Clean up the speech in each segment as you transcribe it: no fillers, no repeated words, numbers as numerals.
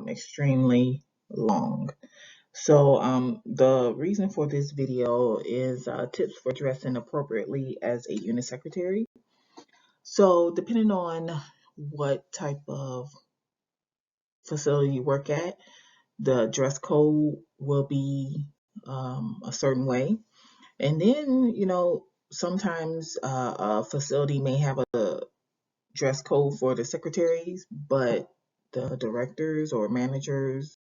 extremely long. So the reason for this video is tips for dressing appropriately as a unit secretary. So depending on what type of facility you work at, the dress code will be a certain way. And then, sometimes a facility may have a dress code for the secretaries, but the directors or managers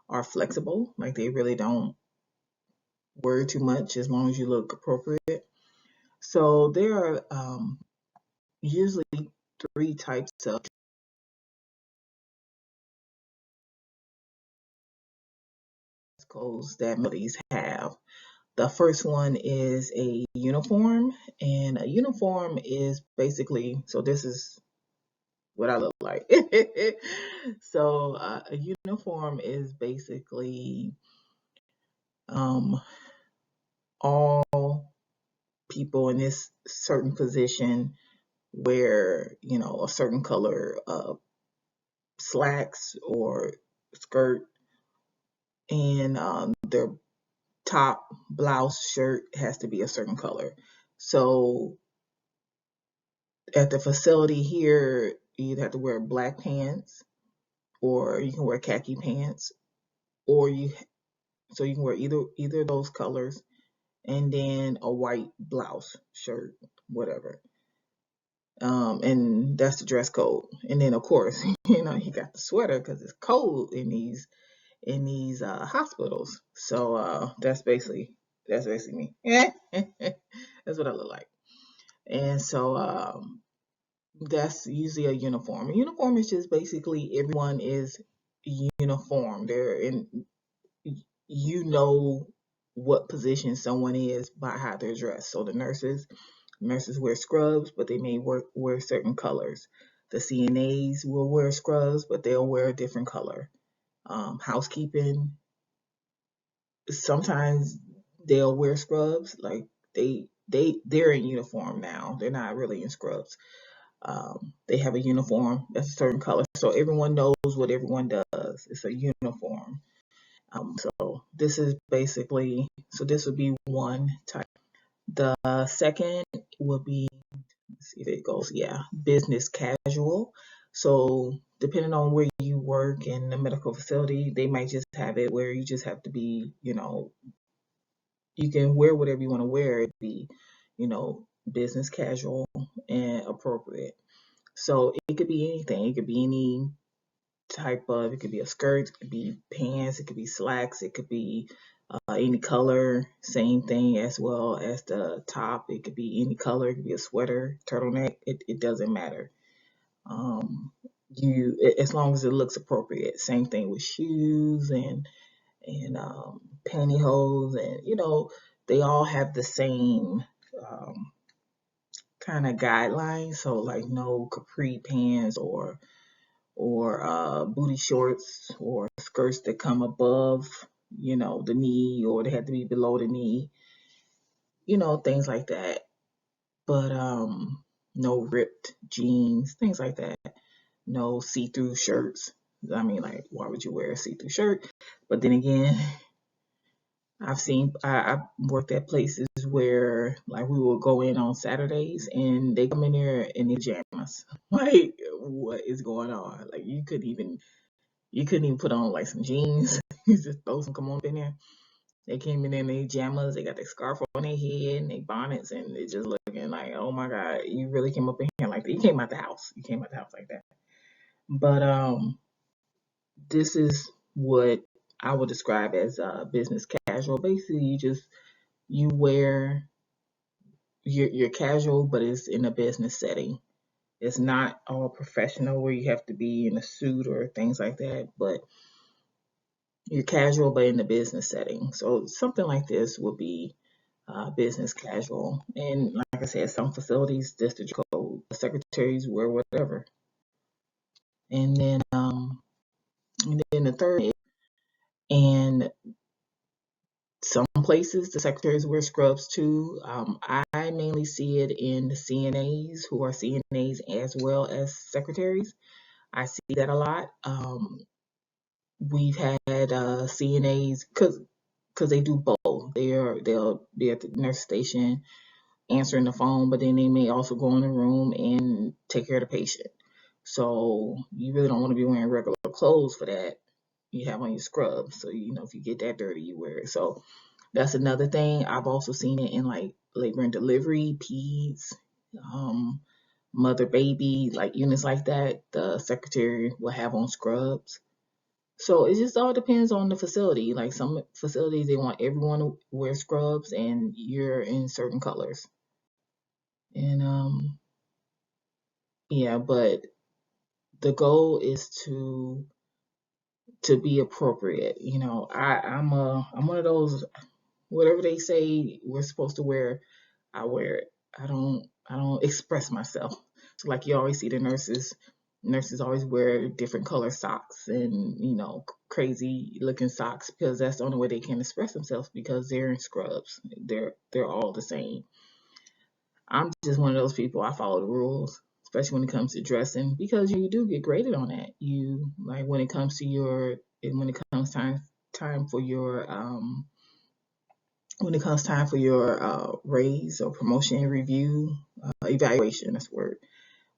are flexible. Like they really don't worry too much as long as you look appropriate. So there are usually three types of dress codes that facilities have. The first one is a uniform, and a uniform is basically, so this is what I look like. So a uniform is basically all people in this certain position wear, a certain color of slacks or skirt, and their top blouse shirt has to be a certain color. So at the facility here, you either have to wear black pants, or you can wear khaki pants, or you can wear either of those colors, and then a white blouse shirt, whatever. And that's the dress code. And then of course, you got the sweater because it's cold in these hospitals. So that's basically me. That's what I look like. And so that's usually a uniform. A uniform is just basically everyone is uniform. They're in, what position someone is by how they're dressed. So the nurses wear scrubs, but they may wear certain colors. The CNAs will wear scrubs, but they'll wear a different color. Housekeeping, sometimes they'll wear scrubs, like they're in uniform now. They're not really in scrubs. They have a uniform that's a certain color, so everyone knows what everyone does. It's a uniform. So this is basically, so this would be one type. The second would be, let's see if it goes, yeah, business casual. So depending on where you work in the medical facility, they might just have it where you just have to be, you can wear whatever you want to wear. It'd be, business casual and appropriate. So it could be anything. It could be any type of, it could be a skirt, it could be pants, it could be slacks, it could be any color, same thing as well as the top. It could be any color, it could be a sweater, turtleneck, it doesn't matter. As long as it looks appropriate. Same thing with shoes and pantyhose, and they all have the same kind of guidelines. So like no capri pants or booty shorts or skirts that come above, the knee, or they have to be below the knee, things like that. But no ripped jeans, things like that. No see-through shirts. I mean, like, why would you wear a see-through shirt? But then again, I've worked at places where like we will go in on Saturdays and they come in there in their pajamas. Like, what is going on? Like you couldn't even put on like some jeans. You just throw some come on in there. They came in their pajamas, they got their scarf on their head and their bonnets, and it just looking like, oh my God, you really came up in here like that. You came out the house. You came out the house like that. But this is what I would describe as business casual. Basically, you wear you're casual, but it's in a business setting. It's not all professional where you have to be in a suit or things like that, but you're casual, but in the business setting. So something like this would be business casual. And like I said, some facilities, just the code, the secretaries wear whatever. And then the third, and some places the secretaries wear scrubs too. I mainly see it in the CNAs, who are CNAs as well as secretaries. I see that a lot. We've had CNAs because they do both. They'll be at the nurse station answering the phone, but then they may also go in the room and take care of the patient. So you really don't want to be wearing regular clothes for that. You have on your scrubs, so if you get that dirty, you wear it. So that's another thing. I've also seen it in like labor and delivery, peds, um, mother baby, like units like that. The secretary will have on scrubs. So it just all depends on the facility. Like some facilities, they want everyone to wear scrubs, and you're in certain colors. And yeah, but the goal is to be appropriate. I'm one of those, whatever they say we're supposed to wear, I wear it. I don't express myself. So like you always see the nurses always wear different color socks and crazy looking socks because that's the only way they can express themselves because they're in scrubs. They're all the same. I'm just one of those people. I follow the rules, especially when it comes to dressing, because you do get graded on that. You like when it comes to when it comes time for your when it comes time for your raise or promotion review, evaluation. That's the word.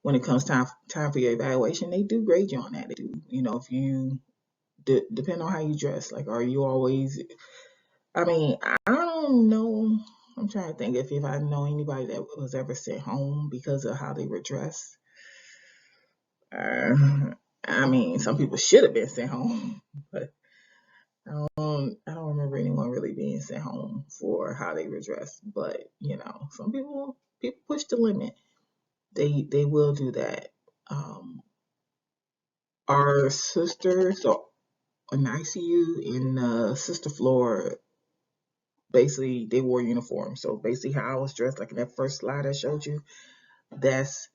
When it comes time for your evaluation, they do grade you on that. They do. If you depend on how you dress. Like, are you always? I mean, I don't know. I'm trying to think if I know anybody that was ever sent home because of how they were dressed. I mean, some people should have been sent home, but I don't remember anyone really being sent home for how they were dressed. But some people push the limit. They will do that. Um, our sister, so in ICU in the sister floor, basically they wore uniforms. So basically, how I was dressed, like in that first slide I showed you, that's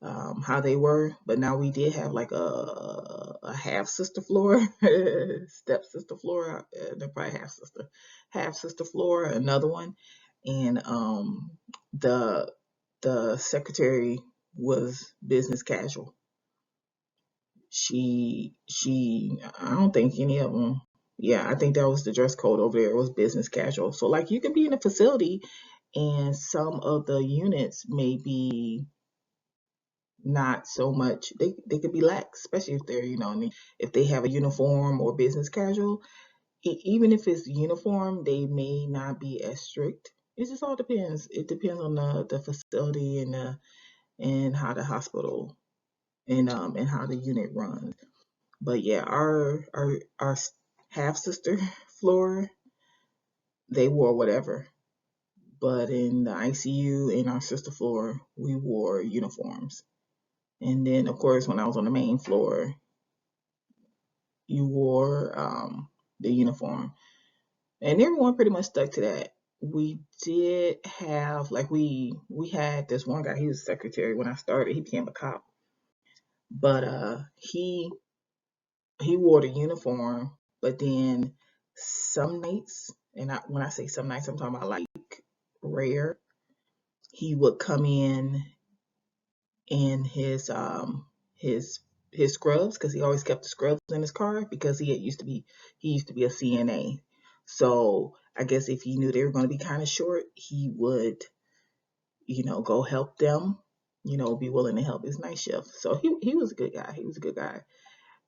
how they were. But now we did have like a half sister floor, step sister floor, they're probably half sister floor, another one, and the the secretary was business casual. I don't think any of them. Yeah, I think that was the dress code over there. It was business casual. So like you can be in a facility and some of the units may be not so much, they could be lax, especially if they're if they have a uniform or business casual. Even if it's uniform, they may not be as strict. It just all depends. It depends on the facility and how the hospital and how the unit runs. But yeah, our half sister floor, they wore whatever. But in the ICU in our sister floor, we wore uniforms. And then of course when I was on the main floor, you wore the uniform. And everyone pretty much stuck to that. We did have like we had this one guy, he was secretary when I started, he became a cop. But he wore the uniform, but then some nights, and when I say some nights, I'm talking about like rare, he would come in his his scrubs because he always kept the scrubs in his car because he used to be a CNA. So I guess if he knew they were going to be kind of short, he would go help them, be willing to help his night shift. So he was a good guy. He was a good guy.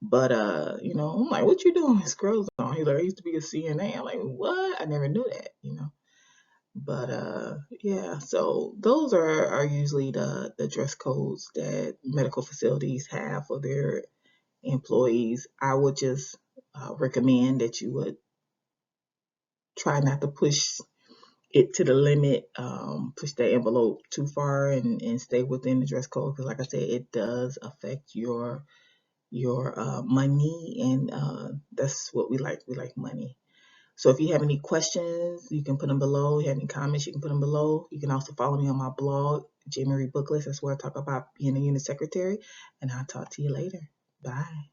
But I'm like, what you doing with scrubs on? He's like, I used to be a CNA. I'm like, what? I never knew that. But yeah, so those are usually the dress codes that medical facilities have for their employees. I would just recommend that you would try not to push it to the limit, push the envelope too far, and stay within the dress code because, like I said, it does affect your money, and that's what we like. We like money. So if you have any questions, you can put them below. If you have any comments, you can put them below. You can also follow me on my blog, J. Marie Booklist. That's where I talk about being a unit secretary. And I'll talk to you later. Bye.